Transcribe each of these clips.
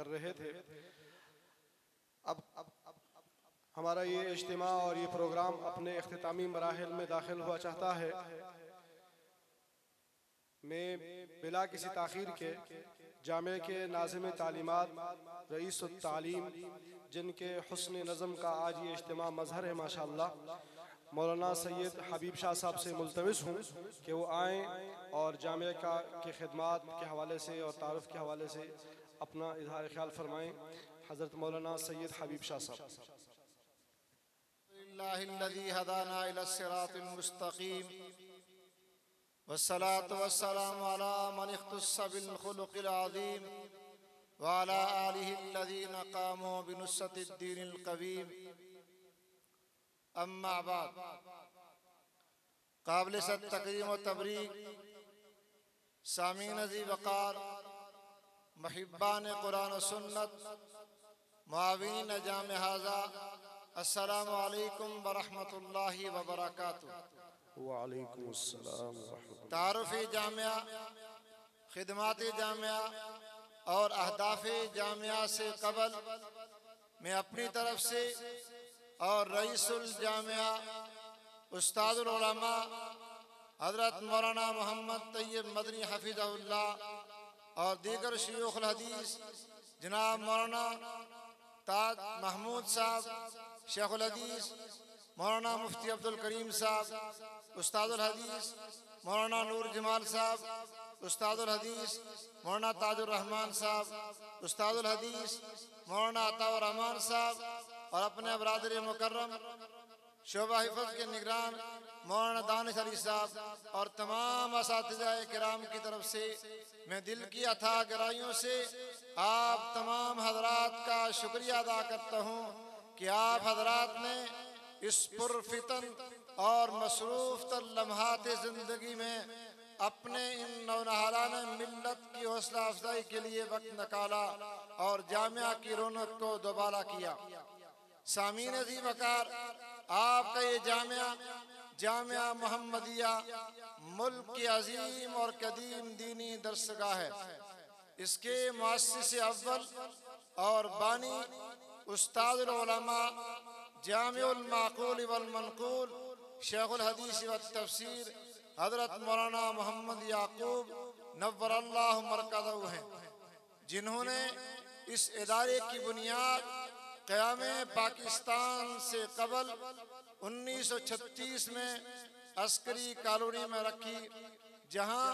कर रहे थे। अब हमारा ये इज्तिमा और ये प्रोग्राम अपने इख्तितामी मराहिल में दाखिल हुआ चाहता है। मैं बिला किसी ताख़ीर के जामे के नाज़िम तालीमात रईसुत तालीम, जिनके हुस्न नज़म का आज ये इज्तिमा मज़हर है माशाअल्लाह, मौलाना सैयद हबीब शाह साहब से मुल्तमिस हूँ कि वो आएँ और जामे का के ख़िदमात के हवाले से और तारुफ़ के हवाले से अपना इज़हार ख्याल फरमाएँ। हज़रत मौलाना सैयद हबीब शाह साहब। वस्सलातु वस्सलामु अला मन इख्तस्सा बिल खुलुक़िल अज़ीम व अला आलिहि अल्लज़ीना क़ामू बिनुस्रतिद दीनिल क़वीम। अम्मा बाद, क़ाबिल तकरीम व तबरीक सामीन अज़ी वक़ार, मुहिब्बान कुरान व सुन्नत, मुआविनीन जामे हाज़ा, अस्सलामु अलैकुम व रहमतुल्लाहि व बरकातुहू। वालेकुम अस्सलाम व रहमतुल्लाह। तारुफ़े जामिया, खिदमात जामिया और अहदाफ़े जामिया से कबल मैं अपनी तरफ से और रईसुल जामिया उस्तादुल उलमा हज़रत मौलाना मोहम्मद तैयब मदनी हफ़िज़हुल्लाह और दीगर शयूख़ुल हदीस जनाब मौलाना ताज महमूद साहब, शेखुल हदीस मौलाना मुफ्ती अब्दुल करीम साहब, उस्तादुल हदीस मौलाना नूर जमाल साहब, उस्तादुल हदीस मौलाना ताजुर रहमान साहब, उस्तादुल हदीस मौलाना अताउर रहमान साहब और अपने बरादर मुकर्रम शोबा हिफ़्ज़ के निगरान मौलाना दानिश अली साहब और तमाम असातिज़ाए किराम की तरफ से मैं दिल की अथाह गहराइयों से आप तमाम हज़रात का शुक्रिया अदा करता हूँ कि आप हज़रात ने इस पुरफ़ितन और मसरूफ़ तर लम्हात ज़िंदगी में अपने इन नौनहाराना मिल्लत की हौसला अफजाई के लिए वक्त निकाला और जामिया की रौनक को दोबारा किया। सामीन अज़ीम वक़ार, आपका ये जामिया जामिया मोहम्मदिया मुल्क की अजीम और कदीम दीनी दरसगाह है। इसके मुअस्सिस अव्वल और बानी उस्तादुल उलमा जामिउल माक़ूल वल मनक़ूल शेखुल हदीस व तफसीर हज़रत मौलाना मोहम्मद याक़ूब नव्वरल्लाहु मरकज़हू हैं, जिन्होंने इस इदारे की बुनियाद क़याम पाकिस्तान से कबल 1936 में अस्करी कॉलोनी में रखी, जहाँ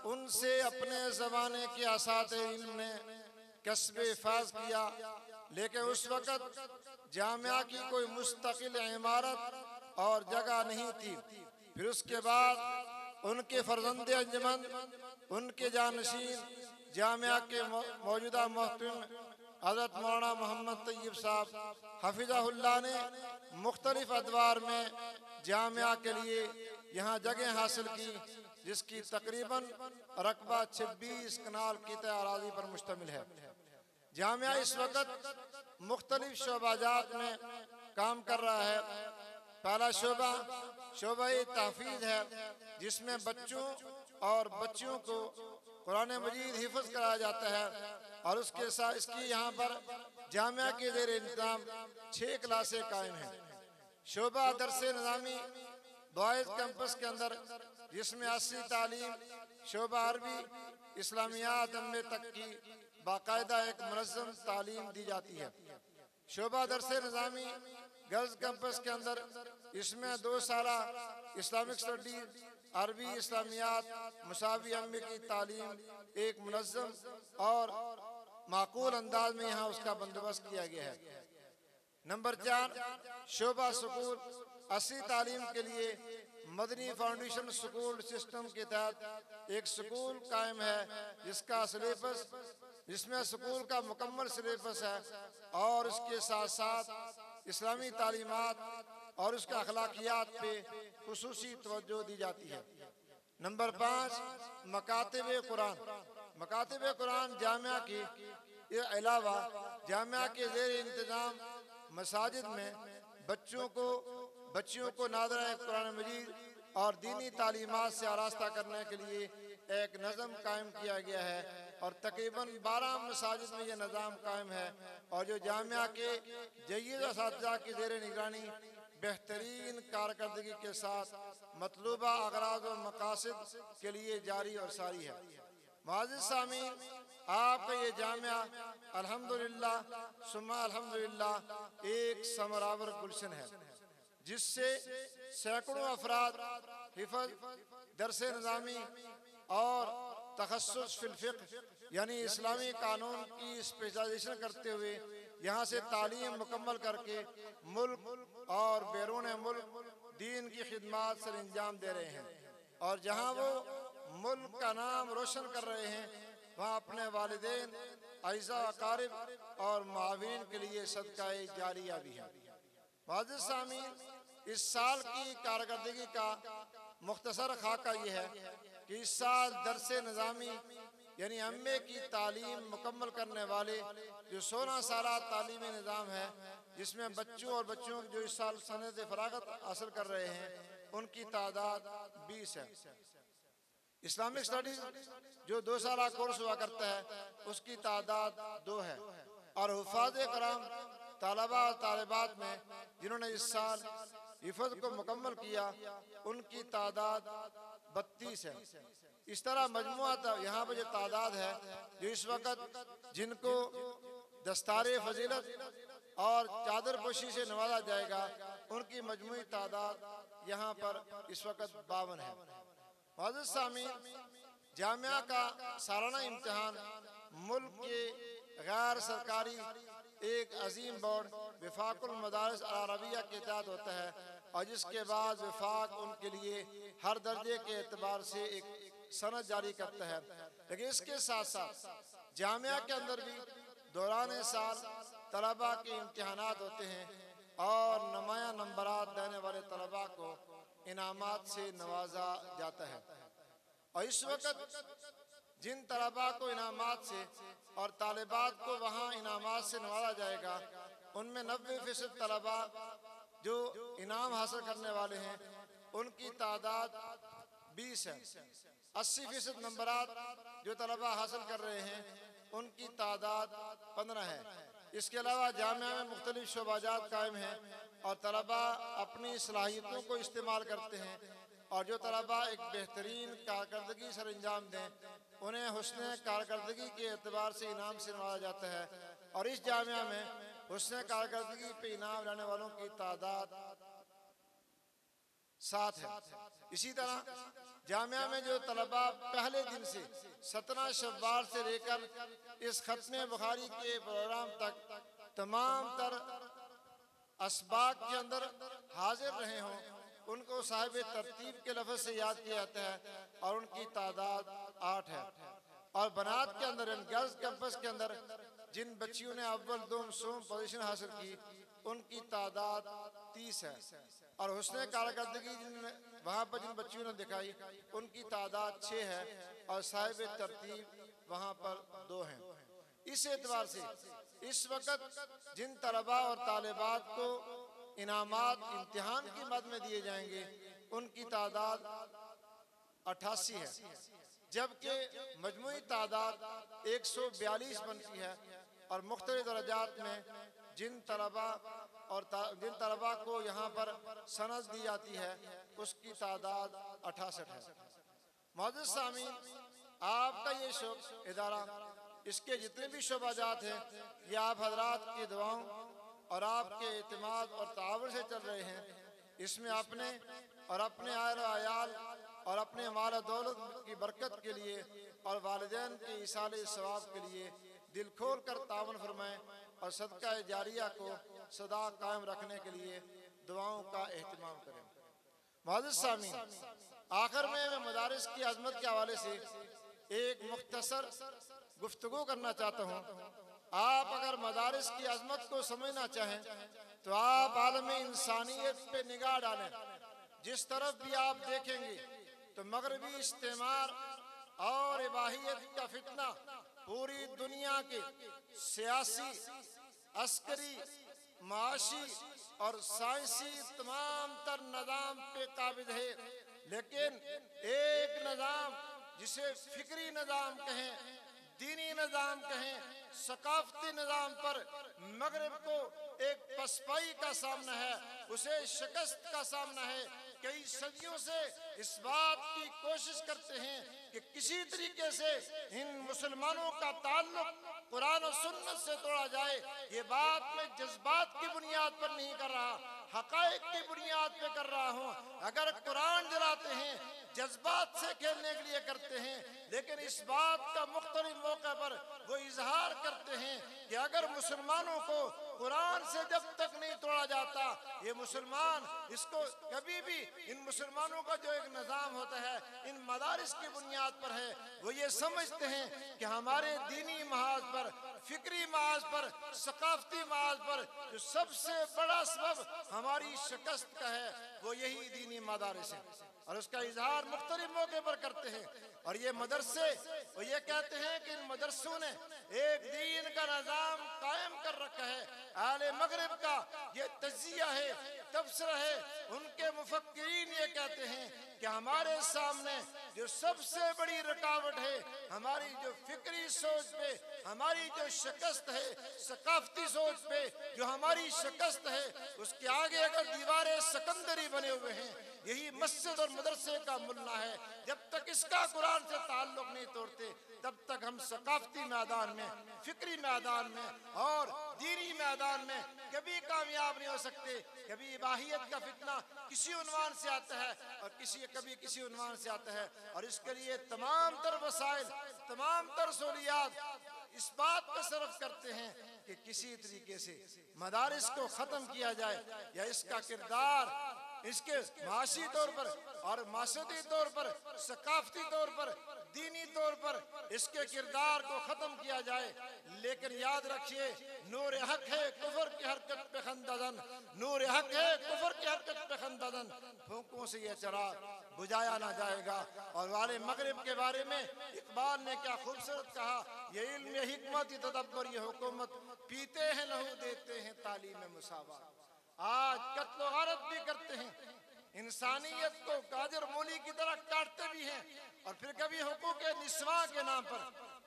उनसे अपने ज़माने के असातिज़े इल्म ने कसबे फ़ाज़ किया। लेकिन उस वक़्त जामिया की कोई मुस्तक़िल इमारत और जगह नहीं थी। फिर उसके बाद उनके फ़र्ज़ंद अंजमन, उनके जानशीन जामिया के मौजूदा मोहतमिम हज़रत मौलाना मोहम्मद तैयब साहब हफ़िज़हुल्लाह ने मुख्तलिफ़ अदवार में जामिया के लिए यहाँ जगह हासिल की, जिसकी तकरीबन रकबा 26 कनाल की अराज़ी पर मुश्तमिल है। जामिया इस वक़्त मुख्तलिफ़ शोबाजात में काम कर रहा है। पहला शोबा तहफ़ीज़ है, जिसमें बच्चों और बच्चियों को कुरान मजीद हिफ़्ज़ कराया जाता है और उसके साथ इसकी यहाँ पर जामिया के ज़ेर इंतज़ाम 6 क्लासें कायम हैं। शोबा दरसे निज़ामी बॉयज़ कैंपस के अंदर, जिसमें 80 तालीम, शोबा अरबी, इस्लामियात एम.ए. तक की बाकायदा एक मुनज़्ज़म तालीम दी जाती है। शोबा दरसे निज़ामी गर्ल्स कैंपस के अंदर, इसमें 2 साला इस्लामिक स्टडीज़, अरबी, इस्लामियात, मुसावी एम.ए. की तालीम एक मुनज़्ज़म और माकूल अंदाज में यहाँ उसका बंदोबस्त किया गया है। नंबर 4 शोबा स्कूल 80 तालीम के लिए मदनी फाउंडेशन स्कूल सिस्टम के तहत एक स्कूल कायम है, जिसमें स्कूल का मुकम्मल सिलेबस है और उसके साथ साथ इस्लामी तालीमात और उसके अखलाकियात पे खुसूसी तवज्जो दी जाती है। नंबर 5 मकातिब कुरान जामिया के अलावा जामिया के ज़ेर इंतज़ाम मसाजिद में बच्चियों को नाज़िर कुरान मजीद और दीनी तालीमात से आरास्ता करने के लिए एक नज़म कायम किया गया है और तकरीबन 12 मसाजिद में यह निज़ाम कायम है। और जो जामिया के जय्यद असातिज़ा की ज़ेर निगरानी बेहतरीन कारकर्दगी के साथ मतलूबा अगराज़ व मकासद के लिए जारी और सारी है। मुअज़्ज़िज़ सामीन, आपका ये जामिया अल्हम्दुलिल्लाह सुम्मा अल्हम्दुलिल्लाह एक समरावर गुलशन है, जिससे सैकड़ों अफराद हिफ़्ज़, दरसे निज़ामी और तखस्सुस फिल फ़िक़्ह यानी इस्लामी कानून की स्पेशलाइजेशन करते हुए यहाँ से तालीम मुकम्मल करके मुल्क और बैरून मुल्क दीन की खिदमत सर अंजाम दे रहे हैं। और जहाँ वो मुल्क का नाम रोशन कर रहे हैं, वहाँ अपने वालिदैन, अइज़ा अकारिब और मुआविन के लिए सदक़ाए जारिया भी है। मुअज़्ज़िज़ सामीन, इस साल की कारकर्दगी का मुख्तसर खाका ये है कि इस साल दरसे निज़ामी यानी एमए की तालीम मुकम्मल करने वाले जो 16 साल तालीमी निज़ाम है, जिसमें बच्चों और बच्चों जो इस साल सनद फ़राग़त हासिल कर रहे हैं, उनकी तादाद 20 है। इस्लामिक स्टडीज़ जो 2 साल कोर्स हुआ करता है, उसकी तादाद 2 है। और हुफ़ाज़ कराम तालबा और तालिबात में जिन्होंने इस साल हिफ़्ज़ को मुकम्मल किया, उनकी तादाद 32 है। इस तरह मजमुआ यहाँ पर जो तादाद है, जो इस वक्त जिनको दस्तारे फजीलत और चादर पोशी से नवाजा जाएगा, उनकी मजमुई तादाद यहाँ पर इस वक्त 52 है। मुअज़्ज़िज़ सामीन, जामिया का सालाना इम्तिहान मुल्क के गैर सरकारी एक अजीम बोर्ड वफाकुल मदारिस अल अरबिया के तहत होता है, और जिसके बाद वफाक उनके लिए हर दर्जे के एतबार से एक सनद जारी करता है। लेकिन इसके साथ साथ जामिया के अंदर भी दौरान साल तलबा के इम्तिहानात होते हैं, और नुमाया नंबरात देने वाले तलबा को इनामात से नवाजा जाता है। और इस वक्त जिन तलबा को इनामात से और तालिबात को वहाँ इनामात से नवाजा जाएगा, उनमें 90% तलबा जो इनाम हासिल करने वाले हैं, उनकी तादाद 20 है। 80% नंबरात जो तलबा हासिल कर रहे हैं, उनकी तादाद 15 है। इसके अलावा जामिया में मुख्तलिफ शोबाजात कायम हैं, और तलबा अपनी सलाहियतों को इस्तेमाल करते हैं, और जो तलबा एक बेहतरीन कारकर्दगी सर अंजाम दें, उन्हें हुस्न कारकर्दगी के एतबार से इनाम से नवाजा जाता है। और इस जामिया में हुस्न कारकर्दगी पे इनाम लाने वालों की तादाद 7 है। इसी तरह जामिया में जो तलबा पहले दिन से 17 शव्वाल से लेकर इस खत्म बुखारी के प्रोग्राम तक तमाम तर असबाक के अंदर हाजिर रहे हों, उनको साहिब तरतीब के लफ्ज़ से याद किया जाता है, और उनकी तादाद 8 है। और बनात के अंदर गर्ल्स कैंपस के अंदर जिन बच्चियों ने अव्वल दोम सोम पोजीशन हासिल की, उनकी तादाद 30 है। और हुस्न कारकर्दगी वहाँ पर जिन बच्चियों ने दिखाई, उनकी तादाद 6 है, और साहिब तरतीब वहाँ पर 2 हैं। इस एतबार से इस वक्त जिन तलबा और तालिबात को इनामात इम्तिहान की मद में दिए जाएंगे, उनकी तादाद 88 है, जबकि मजमुई तादाद 142 बनती है। और मुख्तलिफ दर्जात में जिन तलबा को यहाँ पर सनद दी जाती है, उसकी तादाद 68 है। मुअज़्ज़िज़ सामीन, आपका ये इदारा, इसके जितने भी शोबाजात हैं, ये आप हजरात की दुआओं और आपके इत्मीनान और ताउन से चल रहे हैं। इसमें अपने और अपने आयाल और अपने माल दौलत की बरकत के लिए और वालिदैन के इसाले सवाब के लिए दिल खोल कर तावन फरमाएं, और सदका जारिया को सदा कायम रखने के लिए दुआओं का एहतमाम करें। मुअज़्ज़िज़ सामीन, आखिर में मैं मदारिस की अजमत के हवाले से एक मुख्तसर गुफ्तगू करना चाहता हूँ। आप अगर मदारिस की अजमत को समझना चाहें, तो आप आलम इंसानियत पे निगाह डालें। जिस तरफ भी आप देखेंगे तो मगरबी इस्तेमार और इबाहियत का फितना पूरी दुनिया के सियासी, अस्करी, माशी और साइंसी तमाम तर निज़ाम पे काबिज है। लेकिन एक निज़ाम जिसे फिक्री निज़ाम कहें, दीनी निज़ाम कहें, सकाफती निज़ाम पर मगरिब को एक पसपाई का सामना है, उसे शिकस्त का सामना है। कई सदियों से इस बात की कोशिश करते हैं कि किसी तरीके से इन मुसलमानों का ताल्लुक कुरान और सुन्नत से तोड़ा जाए। ये बात मैं जज्बात की बुनियाद पर नहीं कर रहा, हक़ाइक़ की बुनियाद पे कर रहा हूँ। अगर कुरान जलाते हैं जज्बात से खेलने के लिए करते हैं, लेकिन इस बात का मुख्तलिफ मौके पर वो इजहार करते हैं कि अगर मुसलमानों को कुरान से जब तक नहीं तोड़ा जाता, ये मुसलमान इसको कभी भी, इन मुसलमानों का जो एक निज़ाम होता है इन मदारिस की बुनियाद पर है, वो ये समझते हैं कि हमारे दीनी महाज पर, फिक्री महाज पर, सकाफती महाज पर जो सबसे बड़ा सबब हमारी शिकस्त का है वो यही दीनी मदारिस है, और उसका इजहार मुख्तलिफ मौके पर करते हैं। और ये मदरसे, वो ये कहते हैं कि इन मदरसों ने एक दीन का निज़ाम कायम कर रखा है। आले मगरिब का ये तजिया है, तबसरा है। उनके मुफक्किरीन ये कहते हैं कि हमारे सामने जो सबसे बड़ी रुकावट है हमारी जो फिक्री सोच पे, हमारी जो शिकस्त है, सकाफती सोच पे जो हमारी शिकस्त है, उसके आगे अगर दीवारें सिकंदरी बने हुए हैं, यही मस्जिद और मदरसे का मुल्ला है। जब तक इसका कुरान से ताल्लुक नहीं तोड़ते तब तक हम सकाफती मैदान में, फिक्री मैदान में और दीनी मैदान में कभी कामयाब नहीं हो सकते। कभी इबाहियत का फितना किसी उन्वान से आता है और कभी किसी उन्वान से आता है, और इसके लिए तमाम तर वसाइल, तमाम तर सहूलियात इस बात पर सर्फ करते हैं कि किसी तरीके से मदारिस को ख़त्म किया जाए, या इसका किरदार इसके माशी तौर पर और माशरती तौर पर, सकाफती तौर पर, दीनी तौर पर इसके किरदार को ख़त्म किया जाए। लेकिन याद रखिए, नूर हक है कुफर की हरकत पे खंदन, नूर हक है कुफर की हरकत पे खंदन, फूंकों से यह चराग बुझाया ना जाएगा। और वाले मगरिब के बारे में इकबाल ने क्या खूबसूरत कहा, ये इल्म, ये हिकमत, ये तदब्बर, ये हुकूमत, पीते हैं लहू देते हैं तालीम मुसावा। आज कत्ल गारत भी करते हैं, इंसानियत को गाजर मूली की तरह काटते भी हैं, और फिर कभी हुकूक निस्वा के नाम पर,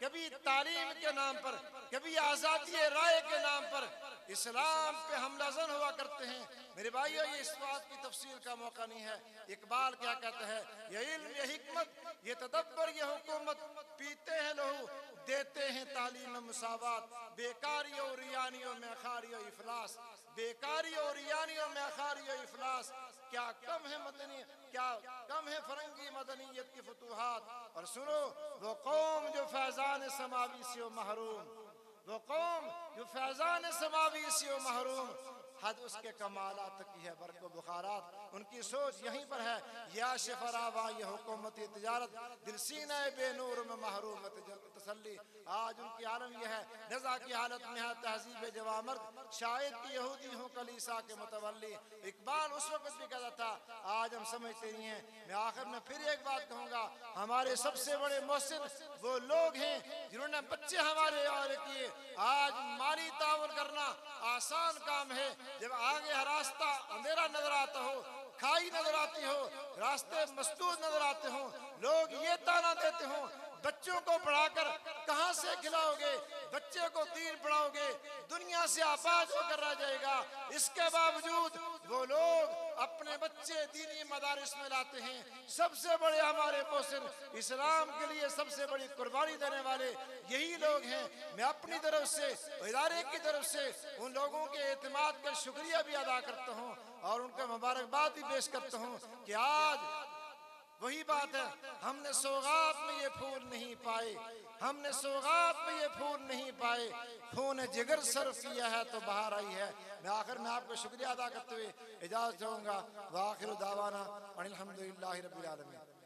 कभी तालीम के नाम पर, कभी आज़ादी राय के नाम पर इस्लाम पे हमलाज़न हुआ करते हैं। मेरे भाइयों, ये इस बात की तफसील का मौका नहीं है। इकबाल क्या कहता है, ये इल्म, ये हिकमत, ये तदब्बर, ये हुकूमत, पीते हैं लहू देते हैं तालीम मुसावात, बेकारी और रियानियों में खारी और इफलास, बेकारी और रियानियों में खारी और इफलास। क्या कम है मदनी, क्या कम है फरंगी मदनीयत की फतूहात। और सुनो, वो कौम जो फैजान समावी से हो महरूम, वो कौम जो फैजान समावी से हो महरूम, हद उसके कमालात की है बरको बुखारात। उनकी सोच यहीं पर है, या शिफरावा ये हुकूमत तिजारत, दिल सीना बेनूर में महरूम तसल्ली। आज उनकी आलम यह है, नज़ा की हालत में है तहजीब जवामर्द, शायद की यहूदी हूँ कलीसा के मुतवल्ली। इकबाल उस वक्त भी कहता था, आज हम समझते नहीं हैं। मैं आखिर में फिर एक बात कहूँगा, हमारे सबसे बड़े मोहसिन वो लोग हैं जिन्होंने बच्चे हमारे और किए। आज माली ताउन करना आसान काम है, जब आगे रास्ता अंधेरा नजर आता हो, खाई नजर आती हो, रास्ते मस्तूद नजर आते हो, लोग ये ताना देते हो, बच्चों को पढ़ाकर कहां से खिलाओगे, बच्चे को दीन पढ़ाओगे, दुनिया से आबाद होकर रह जाएगा। इसके बावजूद वो लोग अपने बच्चे दीनी मदारिस में लाते हैं। सबसे बड़े हमारे मोहसिन, इस्लाम के लिए सबसे बड़ी कुर्बानी देने वाले यही लोग हैं। मैं अपनी तरफ से, इदारे की तरफ से उन लोगों के एतमाद का शुक्रिया भी अदा करता हूँ और उनका मुबारकबाद भी पेश करता हूँ कि आज वही बात है, हमने सौगात में ये फूल नहीं पाए, हमने सौगात में ये फूल नहीं पाए, खून जिगर सर्फ किया है तो बाहर आई है। मैं आखिर में आपको शुक्रिया अदा करते हुए इजाज़त चाहूँगा। वाखिर दावाना अनिल हम्दुलिल्लाहि रब्बिल आलमीन।